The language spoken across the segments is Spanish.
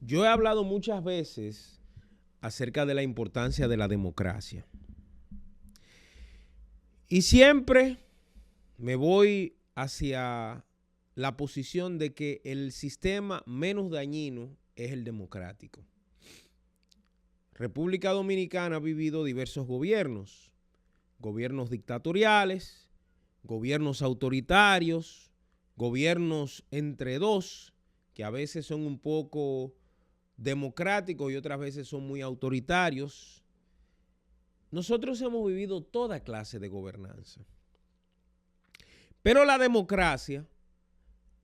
Yo he hablado muchas veces acerca de la importancia de la democracia. Y siempre me voy hacia la posición de que el sistema menos dañino es el democrático. República Dominicana ha vivido diversos gobiernos, gobiernos dictatoriales, gobiernos autoritarios, gobiernos entre dos, que a veces son un poco democráticos y otras veces son muy autoritarios. Nosotros hemos vivido toda clase de gobernanza. Pero la democracia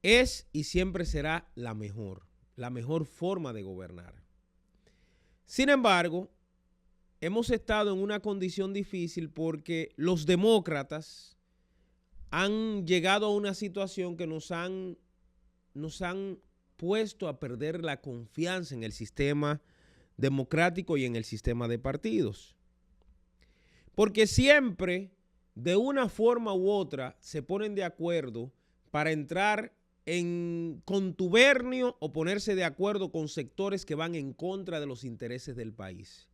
es y siempre será la mejor forma de gobernar. Sin embargo, hemos estado en una condición difícil porque los demócratas han llegado a una situación que nos han puesto a perder la confianza en el sistema democrático y en el sistema de partidos. Porque siempre, de una forma u otra, se ponen de acuerdo para entrar en contubernio o ponerse de acuerdo con sectores que van en contra de los intereses del país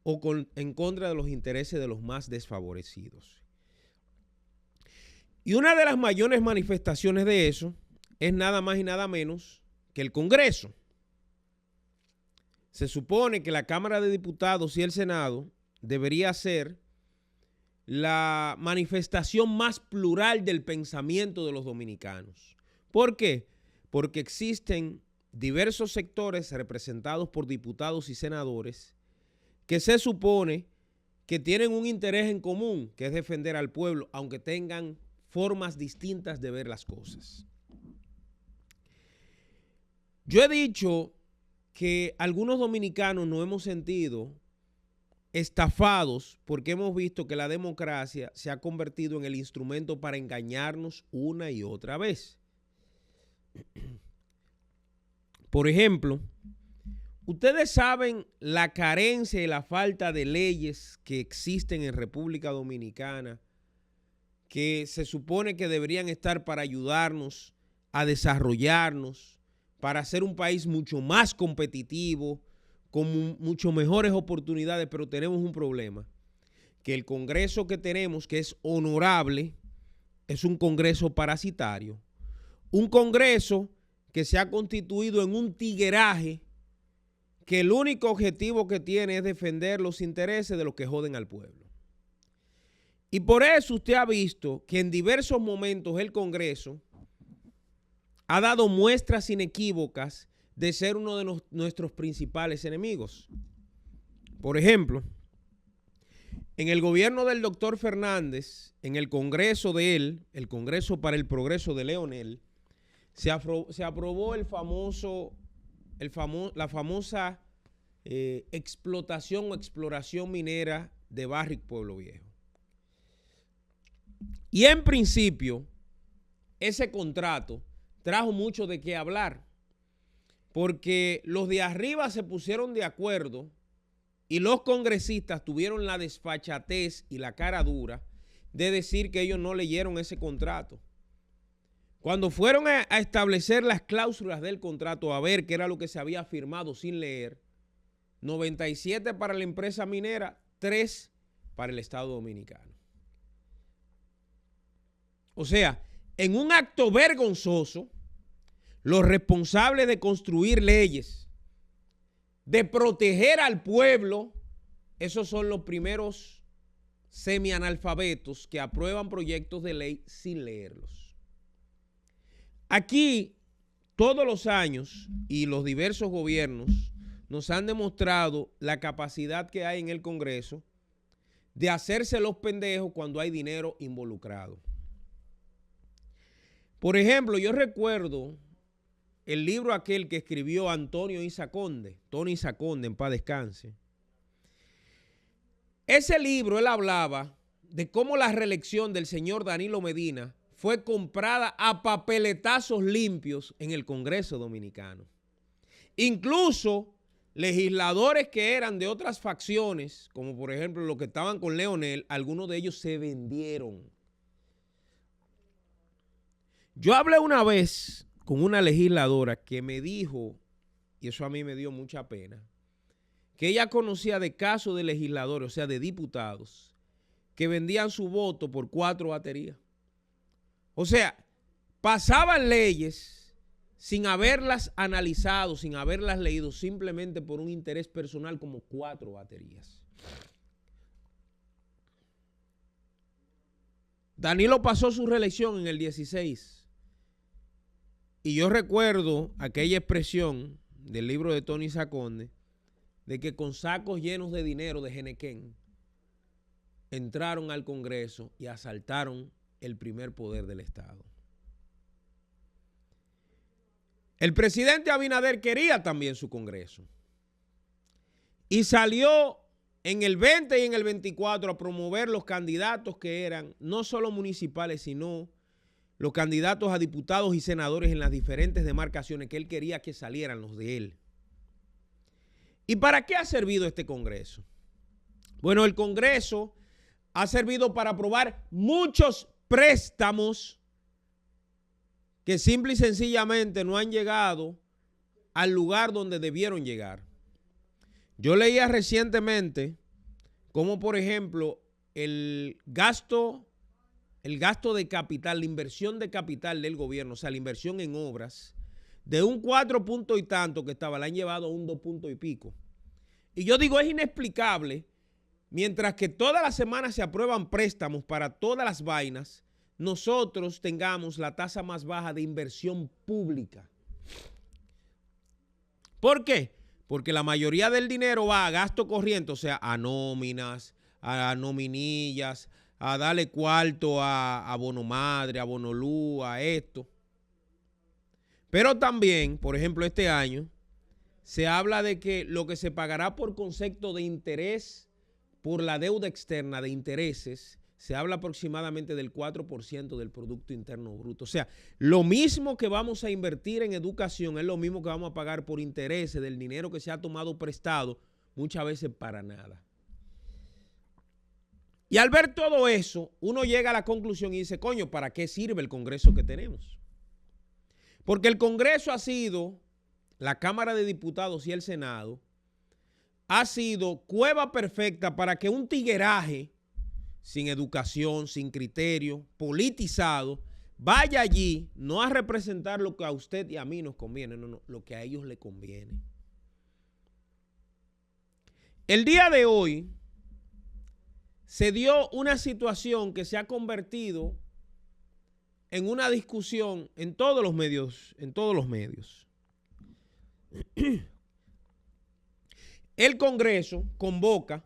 o en contra de los intereses de los más desfavorecidos. Y una de las mayores manifestaciones de eso es nada más y nada menos que el Congreso. Se supone que la Cámara de Diputados y el Senado debería ser la manifestación más plural del pensamiento de los dominicanos. ¿Por qué? Porque existen diversos sectores representados por diputados y senadores que se supone que tienen un interés en común, que es defender al pueblo, aunque tengan formas distintas de ver las cosas. Yo he dicho que algunos dominicanos nos hemos sentido estafados porque hemos visto que la democracia se ha convertido en el instrumento para engañarnos una y otra vez. Por ejemplo, ustedes saben la carencia y la falta de leyes que existen en República Dominicana, que se supone que deberían estar para ayudarnos a desarrollarnos, para ser un país mucho más competitivo, con mucho mejores oportunidades, pero tenemos un problema, que el Congreso que tenemos, que es honorable, es un Congreso parasitario, un Congreso que se ha constituido en un tigueraje que el único objetivo que tiene es defender los intereses de los que joden al pueblo. Y por eso usted ha visto que en diversos momentos el Congreso ha dado muestras inequívocas de ser uno de nuestros principales enemigos. Por ejemplo, en el gobierno del doctor Fernández, en el Congreso de él, el Congreso para el Progreso de Leonel, se aprobó la famosa explotación o exploración minera de Barrick Pueblo Viejo. Y en principio, ese contrato trajo mucho de qué hablar, porque los de arriba se pusieron de acuerdo y los congresistas tuvieron la desfachatez y la cara dura de decir que ellos no leyeron ese contrato. Cuando fueron a establecer las cláusulas del contrato, a ver qué era lo que se había firmado sin leer, 97 para la empresa minera, 3 para el Estado Dominicano. O sea, en un acto vergonzoso, los responsables de construir leyes, de proteger al pueblo, esos son los primeros semianalfabetos que aprueban proyectos de ley sin leerlos. Aquí, todos los años y los diversos gobiernos nos han demostrado la capacidad que hay en el Congreso de hacerse los pendejos cuando hay dinero involucrado. Por ejemplo, yo recuerdo el libro aquel que escribió Antonio Isa Conde, Tony Isa Conde, en paz descanse. Ese libro él hablaba de cómo la reelección del señor Danilo Medina fue comprada a papeletazos limpios en el Congreso Dominicano. Incluso legisladores que eran de otras facciones, como por ejemplo los que estaban con Leonel, algunos de ellos se vendieron. Yo hablé una vez con una legisladora que me dijo y eso a mí me dio mucha pena, que ella conocía de casos de legisladores, o sea, de diputados, que vendían su voto por 4 baterías. O sea, pasaban leyes sin haberlas analizado, sin haberlas leído, simplemente por un interés personal, como 4 baterías. Danilo pasó su reelección en el 16. Y yo recuerdo aquella expresión del libro de Tony Saconde, de que con sacos llenos de dinero de Genequén entraron al Congreso y asaltaron el primer poder del Estado. El presidente Abinader quería también su Congreso y salió en el 20 y en el 24 a promover los candidatos que eran no solo municipales, sino los candidatos a diputados y senadores en las diferentes demarcaciones que él quería que salieran los de él. ¿Y para qué ha servido este Congreso? Bueno, el Congreso ha servido para aprobar muchos préstamos que simple y sencillamente no han llegado al lugar donde debieron llegar. Yo leía recientemente cómo, por ejemplo, el gasto de capital, la inversión de capital del gobierno, o sea, la inversión en obras, de un 4 punto y tanto que estaba, la han llevado a un 2 punto y pico. Y yo digo, es inexplicable, mientras que todas las semanas se aprueban préstamos para todas las vainas, nosotros tengamos la tasa más baja de inversión pública. ¿Por qué? Porque la mayoría del dinero va a gasto corriente, o sea, a nóminas, a nominillas, a darle cuarto a bono madre, a bono luz, a esto. Pero también, por ejemplo, este año, se habla de que lo que se pagará por concepto de interés por la deuda externa de intereses, se habla aproximadamente del 4% del Producto Interno Bruto. O sea, lo mismo que vamos a invertir en educación es lo mismo que vamos a pagar por intereses del dinero que se ha tomado prestado, muchas veces para nada. Y al ver todo eso, uno llega a la conclusión y dice, coño, ¿para qué sirve el Congreso que tenemos? Porque el Congreso ha sido, la Cámara de Diputados y el Senado, ha sido cueva perfecta para que un tigueraje sin educación, sin criterio, politizado, vaya allí no a representar lo que a usted y a mí nos conviene, no, lo que a ellos les conviene. El día de hoy se dio una situación que se ha convertido en una discusión en todos los medios, El Congreso convoca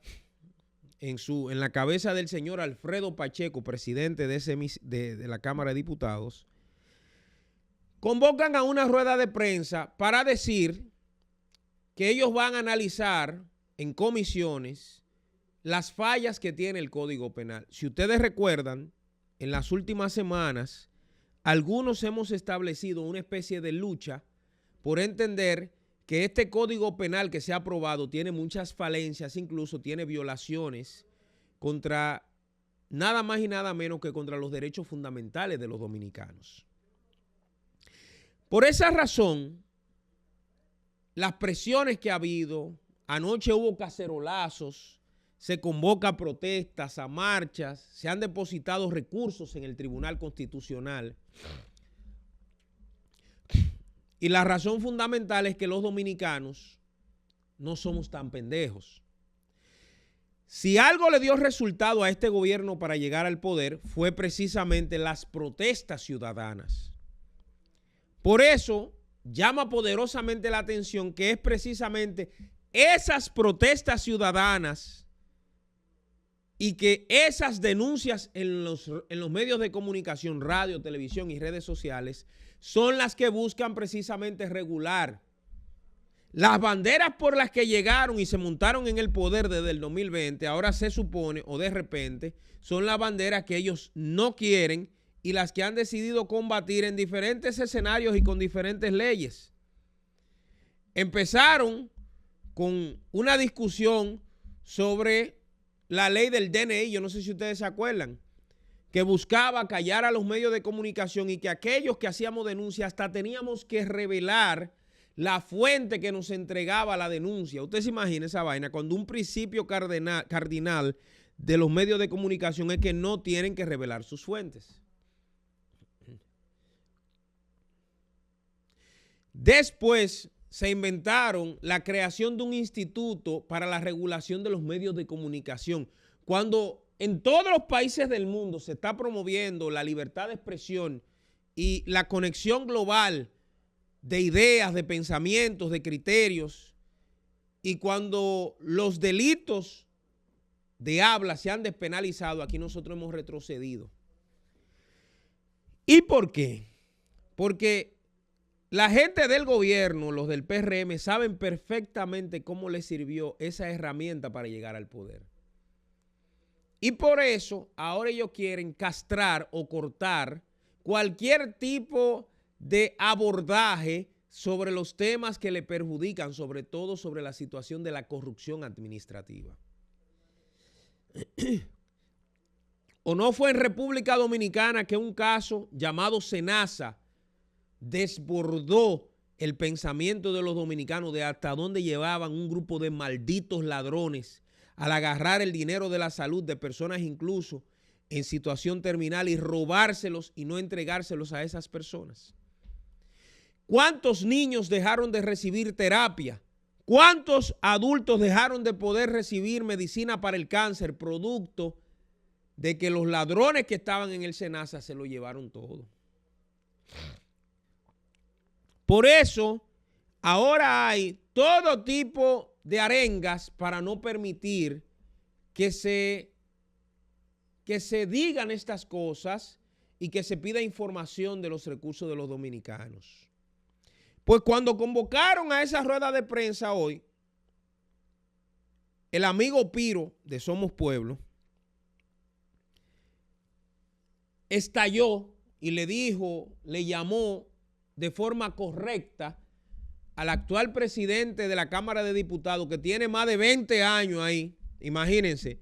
en la cabeza del señor Alfredo Pacheco, presidente de la Cámara de Diputados, convocan a una rueda de prensa para decir que ellos van a analizar en comisiones las fallas que tiene el Código Penal. Si ustedes recuerdan, en las últimas semanas, algunos hemos establecido una especie de lucha por entender que este Código Penal que se ha aprobado tiene muchas falencias, incluso tiene violaciones contra nada más y nada menos que contra los derechos fundamentales de los dominicanos. Por esa razón, las presiones que ha habido, anoche hubo cacerolazos, se convoca a protestas, a marchas, se han depositado recursos en el Tribunal Constitucional. Y la razón fundamental es que los dominicanos no somos tan pendejos. Si algo le dio resultado a este gobierno para llegar al poder, fue precisamente las protestas ciudadanas. Por eso llama poderosamente la atención que es precisamente esas protestas ciudadanas y que esas denuncias en los medios de comunicación, radio, televisión y redes sociales son las que buscan precisamente regular. Las banderas por las que llegaron y se montaron en el poder desde el 2020, ahora se supone, o de repente, son las banderas que ellos no quieren y las que han decidido combatir en diferentes escenarios y con diferentes leyes. Empezaron con una discusión sobre la ley del DNI, yo no sé si ustedes se acuerdan, que buscaba callar a los medios de comunicación y que aquellos que hacíamos denuncias hasta teníamos que revelar la fuente que nos entregaba la denuncia. Usted se imagina esa vaina, cuando un principio cardinal de los medios de comunicación es que no tienen que revelar sus fuentes. Después se inventaron la creación de un instituto para la regulación de los medios de comunicación. Cuando en todos los países del mundo se está promoviendo la libertad de expresión y la conexión global de ideas, de pensamientos, de criterios, y cuando los delitos de habla se han despenalizado, aquí nosotros hemos retrocedido. ¿Y por qué? Porque la gente del gobierno, los del PRM, saben perfectamente cómo les sirvió esa herramienta para llegar al poder. Y por eso ahora ellos quieren castrar o cortar cualquier tipo de abordaje sobre los temas que le perjudican, sobre todo sobre la situación de la corrupción administrativa. ¿O no fue en República Dominicana que un caso llamado Senasa desbordó el pensamiento de los dominicanos de hasta dónde llevaban un grupo de malditos ladrones al agarrar el dinero de la salud de personas incluso en situación terminal y robárselos y no entregárselos a esas personas? ¿Cuántos niños dejaron de recibir terapia? ¿Cuántos adultos dejaron de poder recibir medicina para el cáncer producto de que los ladrones que estaban en el Senasa se lo llevaron todo? Por eso, ahora hay todo tipo de arengas para no permitir que se digan estas cosas y que se pida información de los recursos de los dominicanos. Pues cuando convocaron a esa rueda de prensa hoy, el amigo Piro de Somos Pueblo estalló y le dijo, le llamó de forma correcta al actual presidente de la Cámara de Diputados, que tiene más de 20 años ahí. Imagínense,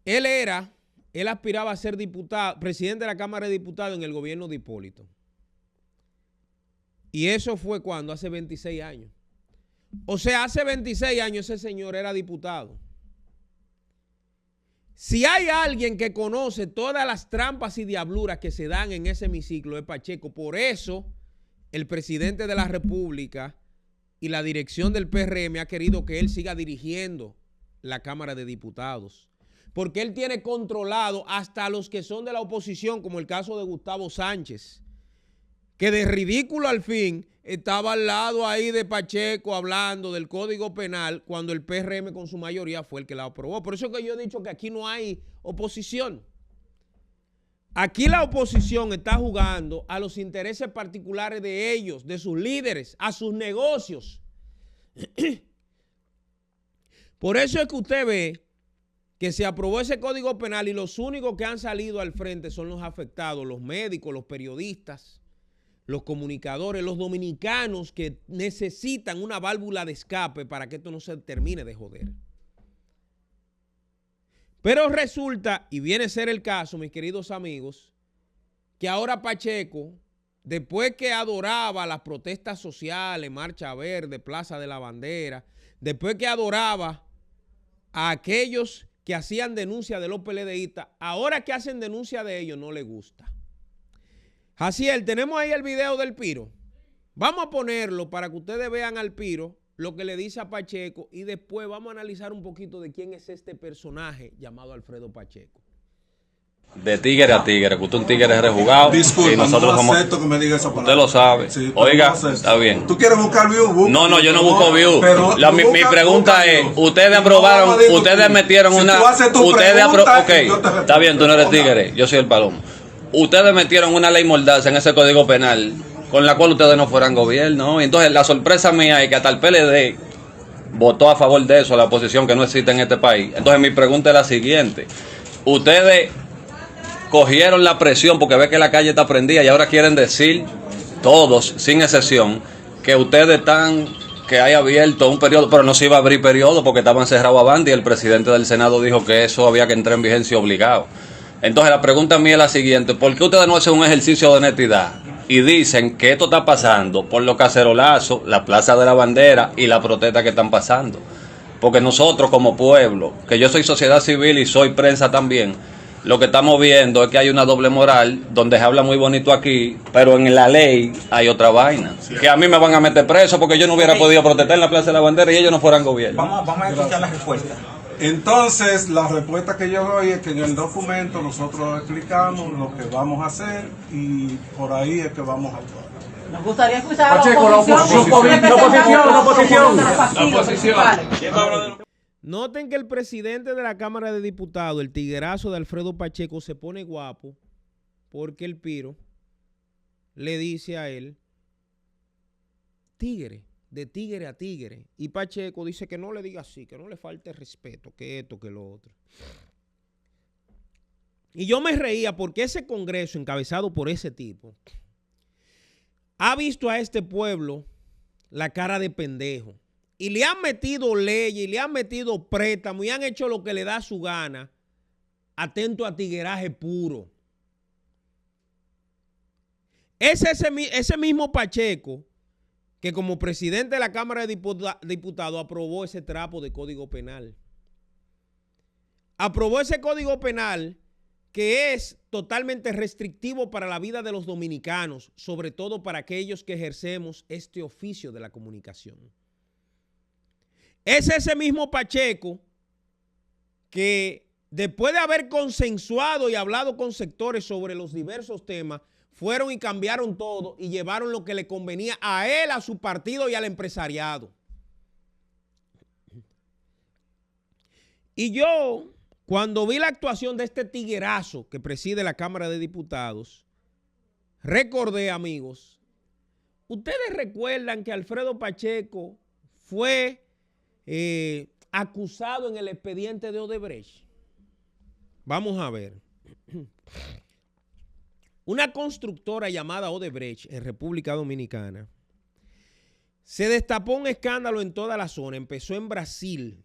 él aspiraba a ser diputado, presidente de la Cámara de Diputados en el gobierno de Hipólito. Y eso fue cuando, hace 26 años. O sea, hace 26 años ese señor era diputado. Si hay alguien que conoce todas las trampas y diabluras que se dan en ese hemiciclo, es Pacheco. Por eso el presidente de la República y la dirección del PRM ha querido que él siga dirigiendo la Cámara de Diputados. Porque él tiene controlado hasta los que son de la oposición, como el caso de Gustavo Sánchez, que de ridículo al fin estaba al lado ahí de Pacheco hablando del Código Penal cuando el PRM con su mayoría fue el que la aprobó. Por eso es que yo he dicho que aquí no hay oposición. Aquí la oposición está jugando a los intereses particulares de ellos, de sus líderes, a sus negocios. Por eso es que usted ve que se aprobó ese Código Penal y los únicos que han salido al frente son los afectados, los médicos, los periodistas, los comunicadores, los dominicanos que necesitan una válvula de escape para que esto no se termine de joder. Pero resulta, y viene a ser el caso, mis queridos amigos, que ahora Pacheco, después que adoraba las protestas sociales, Marcha Verde, Plaza de la Bandera, después que adoraba a aquellos que hacían denuncia de los PLDistas, ahora que hacen denuncia de ellos no le gusta. Jaciel, tenemos ahí el video del Piro. Vamos a ponerlo para que ustedes vean al Piro lo que le dice a Pacheco y después vamos a analizar un poquito de quién es este personaje llamado Alfredo Pacheco. De tigre a tigre, que usted es un tigre rejugado. Disculpa, y nosotros no somos... acepto que me diga esa palabra. Usted lo sabe. Sí, oiga, no está bien. ¿Tú quieres buscar view? No, yo no busco view. Mi pregunta es, view. ustedes aprobaron, No, ustedes metieron si una... tú haces tu Ok, pregunta, está bien, tú no eres tigre, yo soy el palomo. Ustedes metieron una ley mordaza en ese Código Penal con la cual ustedes no fueran gobierno. Y entonces la sorpresa mía es que hasta el PLD votó a favor de eso, la oposición que no existe en este país. Entonces mi pregunta es la siguiente. Ustedes cogieron la presión porque ve que la calle está prendida y ahora quieren decir, todos, sin excepción, que ustedes están, que hay abierto un periodo, pero no se iba a abrir periodo porque estaban cerrados avante y el presidente del Senado dijo que eso había que entrar en vigencia obligado. Entonces la pregunta mía es la siguiente, ¿por qué ustedes no hacen un ejercicio de honestidad y dicen que esto está pasando por los cacerolazos, la Plaza de la Bandera y la protesta que están pasando. Porque nosotros como pueblo, que yo soy sociedad civil y soy prensa también, lo que estamos viendo es que hay una doble moral donde se habla muy bonito aquí, pero en la ley hay otra vaina. Sí. Que a mí me van a meter preso porque yo no hubiera podido protestar en la Plaza de la Bandera y ellos no fueran gobierno. Vamos a escuchar la respuesta. Entonces, la respuesta que yo doy es que en el documento nosotros explicamos lo que vamos a hacer y por ahí es que vamos a actuar. Nos gustaría escuchar Pacheco, la oposición. Noten que el presidente de la Cámara de Diputados, el tiguerazo de Alfredo Pacheco, se pone guapo porque el Piro le dice a él, tigre, de tigre a tigre. Y Pacheco dice que no le diga así, que no le falte respeto, que esto, que lo otro. Y yo me reía porque ese congreso encabezado por ese tipo ha visto a este pueblo la cara de pendejo. Y le han metido leyes, y le han metido préstamos, y han hecho lo que le da su gana, atento a tigueraje puro. Es ese mismo Pacheco que como presidente de la Cámara de Diputados aprobó ese trapo de Código Penal. Aprobó ese Código Penal que es totalmente restrictivo para la vida de los dominicanos, sobre todo para aquellos que ejercemos este oficio de la comunicación. Es ese mismo Pacheco que después de haber consensuado y hablado con sectores sobre los diversos temas, fueron y cambiaron todo y llevaron lo que le convenía a él, a su partido y al empresariado. Y yo, cuando vi la actuación de este tiguerazo que preside la Cámara de Diputados, recordé, amigos, ustedes recuerdan que Alfredo Pacheco fue acusado en el expediente de Odebrecht. Vamos a ver. Una constructora llamada Odebrecht en República Dominicana se destapó un escándalo en toda la zona. Empezó en Brasil.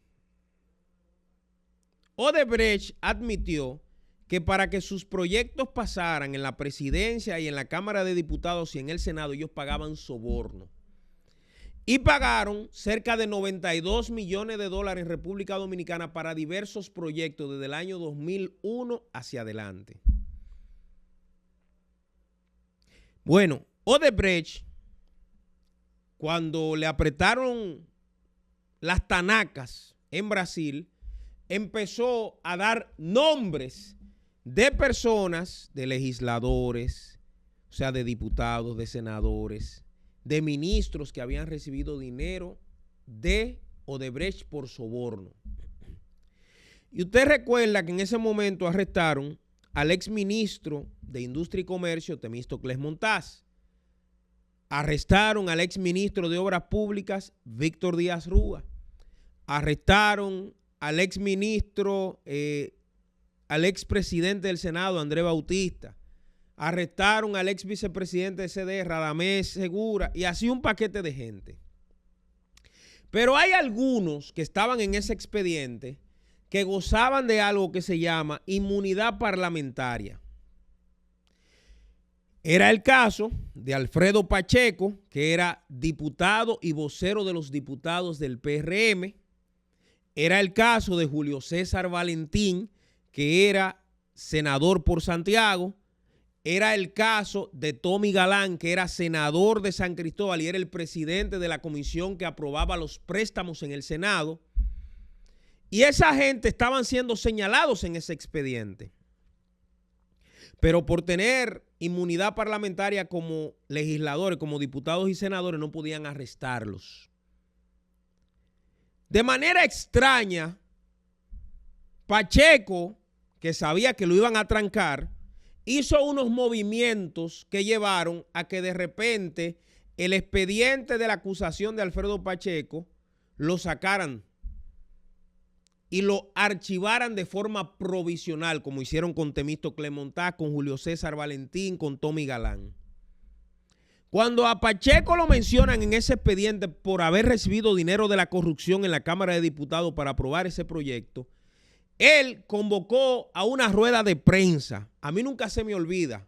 Odebrecht admitió que para que sus proyectos pasaran en la presidencia y en la Cámara de Diputados y en el Senado, ellos pagaban soborno. Y pagaron cerca de 92 millones de dólares en República Dominicana para diversos proyectos desde el año 2001 hacia adelante. Bueno, Odebrecht, cuando le apretaron las tanacas en Brasil, empezó a dar nombres de personas, de legisladores, o sea, de diputados, de senadores, de ministros que habían recibido dinero de Odebrecht por soborno. Y usted recuerda que en ese momento arrestaron al exministro de Industria y Comercio, Temístocles Montaz. Arrestaron al exministro de Obras Públicas, Víctor Díaz Rúa. Arrestaron al exministro, al expresidente del Senado, Andrés Bautista. Arrestaron al ex vicepresidente de CD, Radamés Segura, y así un paquete de gente. Pero hay algunos que estaban en ese expediente que gozaban de algo que se llama inmunidad parlamentaria. Era el caso de Alfredo Pacheco, que era diputado y vocero de los diputados del PRM. Era el caso de Julio César Valentín, que era senador por Santiago. Era el caso de Tommy Galán, que era senador de San Cristóbal y era el presidente de la comisión que aprobaba los préstamos en el Senado. Y esa gente estaban siendo señalados en ese expediente. Pero por tener inmunidad parlamentaria como legisladores, como diputados y senadores, no podían arrestarlos. De manera extraña, Pacheco, que sabía que lo iban a trancar, hizo unos movimientos que llevaron a que de repente el expediente de la acusación de Alfredo Pacheco lo sacaran y lo archivaran de forma provisional, como hicieron con Temístocles Montaz, con Julio César Valentín, con Tommy Galán. Cuando a Pacheco lo mencionan en ese expediente por haber recibido dinero de la corrupción en la Cámara de Diputados para aprobar ese proyecto, él convocó a una rueda de prensa. A mí nunca se me olvida,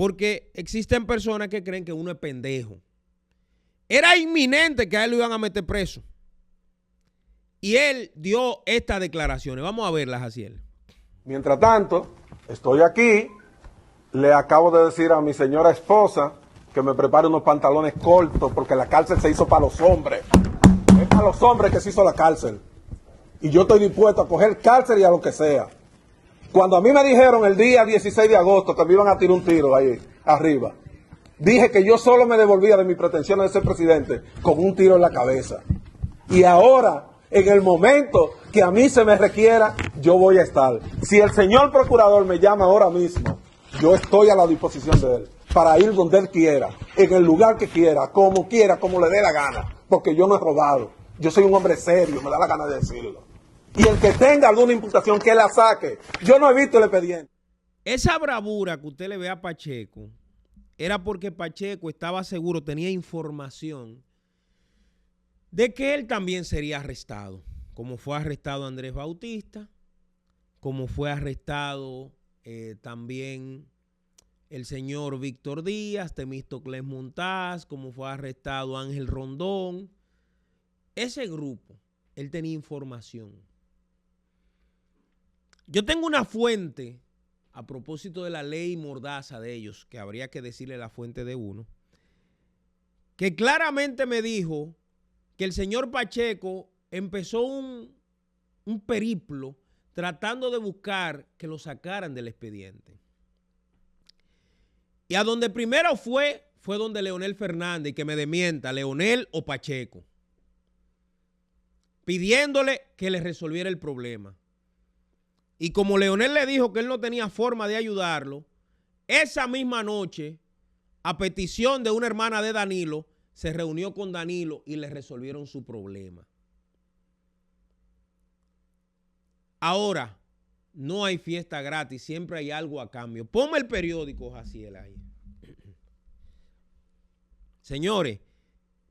Porque existen personas que creen que uno es pendejo. Era inminente que a él lo iban a meter preso. Y él dio estas declaraciones. Vamos a verlas, Jaciel. Mientras tanto, estoy aquí, le acabo de decir a mi señora esposa que me prepare unos pantalones cortos porque la cárcel se hizo para los hombres. Es para los hombres que se hizo la cárcel. Y yo estoy dispuesto a coger cárcel y a lo que sea. Cuando a mí me dijeron el día 16 de agosto que me iban a tirar un tiro ahí arriba, dije que yo solo me devolvía de mis pretensiones de ser presidente con un tiro en la cabeza. Y ahora, en el momento que a mí se me requiera, yo voy a estar. Si el señor procurador me llama ahora mismo, yo estoy a la disposición de él para ir donde él quiera, en el lugar que quiera, como le dé la gana, porque yo no he robado. Yo soy un hombre serio, me da la gana de decirlo. Y el que tenga alguna imputación, que la saque. Yo no he visto el expediente. Esa bravura que usted le ve a Pacheco era porque Pacheco estaba seguro, tenía información de que él también sería arrestado, como fue arrestado Andrés Bautista, como fue arrestado también el señor Víctor Díaz, Temístocles Montaz, como fue arrestado Ángel Rondón. Ese grupo, él tenía información. Yo tengo una fuente, a propósito de la ley mordaza de ellos, que habría que decirle la fuente de uno, que claramente me dijo que el señor Pacheco empezó un periplo tratando de buscar que lo sacaran del expediente. Y a donde primero fue donde Leonel Fernández, y que me desmienta, Leonel o Pacheco, pidiéndole que le resolviera el problema. Y como Leonel le dijo que él no tenía forma de ayudarlo, esa misma noche, a petición de una hermana de Danilo, se reunió con Danilo y le resolvieron su problema. Ahora, no hay fiesta gratis, siempre hay algo a cambio. Ponme el periódico, Jaciel, ahí. Señores,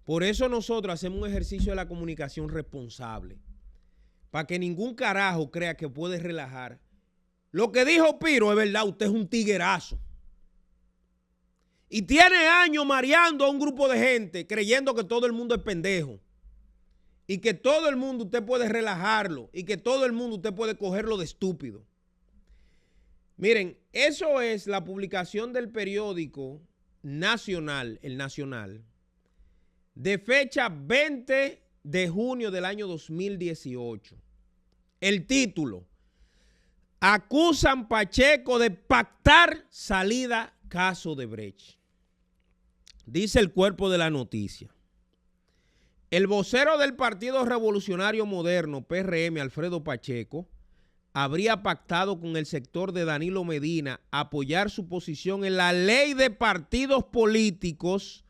por eso nosotros hacemos un ejercicio de la comunicación responsable, para que ningún carajo crea que puede relajar. Lo que dijo Piro es verdad, usted es un tiguerazo. Y tiene años mareando a un grupo de gente creyendo que todo el mundo es pendejo. Y que todo el mundo usted puede relajarlo. Y que todo el mundo usted puede cogerlo de estúpido. Miren, eso es la publicación del periódico Nacional, el Nacional, de fecha 20 de junio del año 2018. El título: acusan Pacheco de pactar salida caso de Brecht. Dice el cuerpo de la noticia: el vocero del Partido Revolucionario Moderno, PRM, Alfredo Pacheco, habría pactado con el sector de Danilo Medina apoyar su posición en la ley de partidos políticos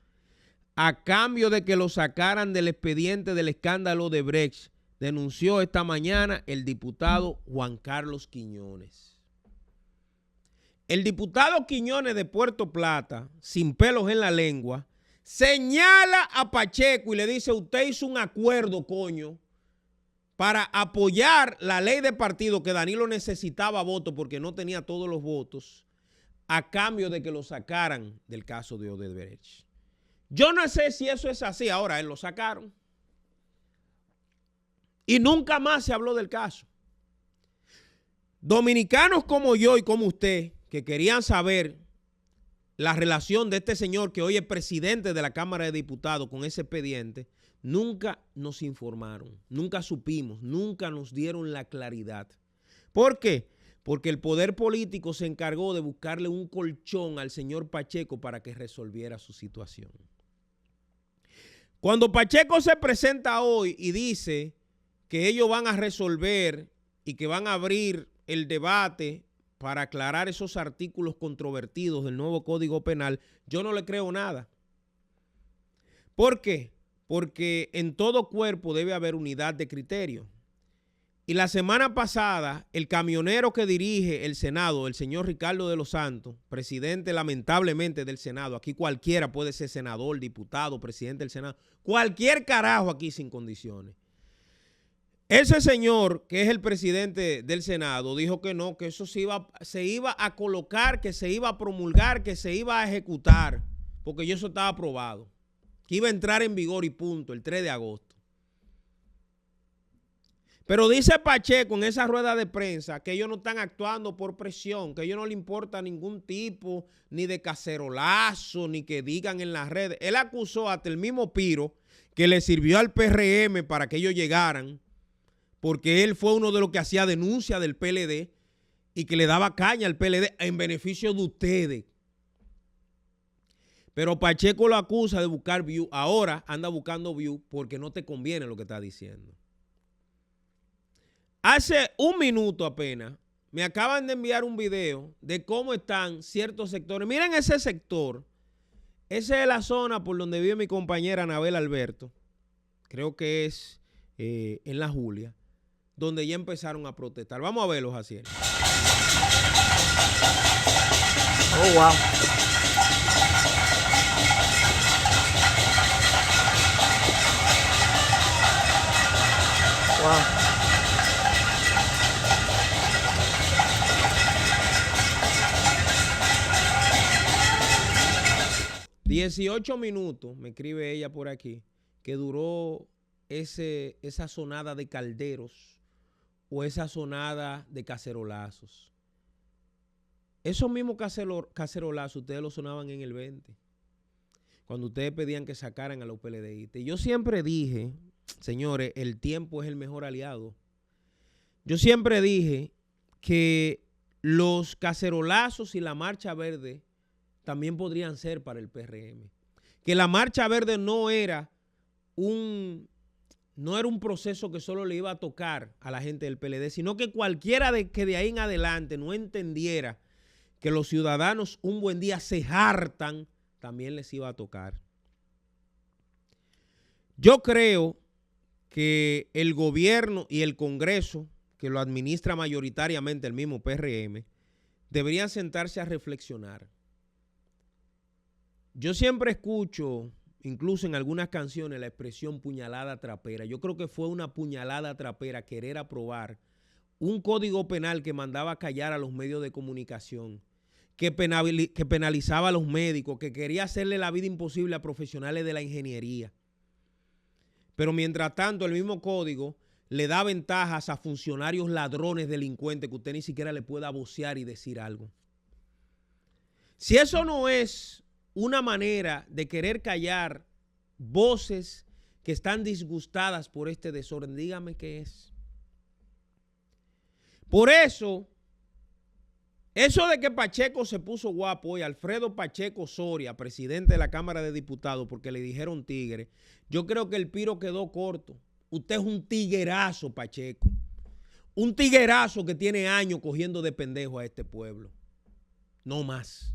a cambio de que lo sacaran del expediente del escándalo de Brecht, denunció esta mañana el diputado Juan Carlos Quiñones. El diputado Quiñones de Puerto Plata, sin pelos en la lengua, señala a Pacheco y le dice: usted hizo un acuerdo, coño, para apoyar la ley de partido que Danilo necesitaba votos porque no tenía todos los votos, a cambio de que lo sacaran del caso de Odebrecht. Yo no sé si eso es así. Ahora, él lo sacaron. Y nunca más se habló del caso. Dominicanos como yo y como usted, que querían saber la relación de este señor que hoy es presidente de la Cámara de Diputados con ese expediente, nunca nos informaron, nunca supimos, nunca nos dieron la claridad. ¿Por qué? Porque el poder político se encargó de buscarle un colchón al señor Pacheco para que resolviera su situación. Cuando Pacheco se presenta hoy y dice que ellos van a resolver y que van a abrir el debate para aclarar esos artículos controvertidos del nuevo Código Penal, yo no le creo nada. ¿Por qué? Porque en todo cuerpo debe haber unidad de criterio. Y la semana pasada, el camionero que dirige el Senado, el señor Ricardo de los Santos, presidente lamentablemente del Senado, aquí cualquiera puede ser senador, diputado, presidente del Senado, cualquier carajo aquí sin condiciones. Ese señor, que es el presidente del Senado, dijo que no, que eso se iba a colocar, que se iba a promulgar, que se iba a ejecutar, porque eso estaba aprobado, que iba a entrar en vigor y punto, el 3 de agosto. Pero dice Pacheco en esa rueda de prensa que ellos no están actuando por presión, que a ellos no les importa ningún tipo ni de cacerolazo, ni que digan en las redes. Él acusó hasta el mismo Piro que le sirvió al PRM para que ellos llegaran, porque él fue uno de los que hacía denuncia del PLD y que le daba caña al PLD en beneficio de ustedes. Pero Pacheco lo acusa de buscar view. Ahora anda buscando view porque no te conviene lo que está diciendo. Hace un minuto apenas me acaban de enviar un video de cómo están ciertos sectores. Miren ese sector. Esa es la zona por donde vive mi compañera Anabel Alberto. Creo que es en La Julia, donde ya empezaron a protestar. Vamos a verlos así. Oh, wow. Wow. 18 minutos, me escribe ella por aquí, que duró esa sonada de calderos o esa sonada de cacerolazos. Esos mismos cacerolazos ustedes los sonaban en el 20, cuando ustedes pedían que sacaran a los PLDistas. Y yo siempre dije, señores, el tiempo es el mejor aliado. Yo siempre dije que los cacerolazos y la marcha verde también podrían ser para el PRM. Que la marcha verde no era un proceso que solo le iba a tocar a la gente del PLD, sino que cualquiera que de ahí en adelante no entendiera que los ciudadanos un buen día se hartan, también les iba a tocar. Yo creo que el gobierno y el Congreso, que lo administra mayoritariamente el mismo PRM, deberían sentarse a reflexionar. Yo siempre escucho, incluso en algunas canciones, la expresión puñalada trapera. Yo creo que fue una puñalada trapera querer aprobar un código penal que mandaba a callar a los medios de comunicación, que penalizaba a los médicos, que quería hacerle la vida imposible a profesionales de la ingeniería. Pero mientras tanto, el mismo código le da ventajas a funcionarios ladrones, delincuentes, que usted ni siquiera le pueda vocear y decir algo. Si eso no es una manera de querer callar voces que están disgustadas por este desorden, dígame qué es. Por eso de que Pacheco se puso guapo hoy, Alfredo Pacheco Soria, presidente de la Cámara de Diputados, porque le dijeron tigre, yo creo que el Piro quedó corto. Usted es un tiguerazo, Pacheco. Un tiguerazo que tiene años cogiendo de pendejo a este pueblo. No más.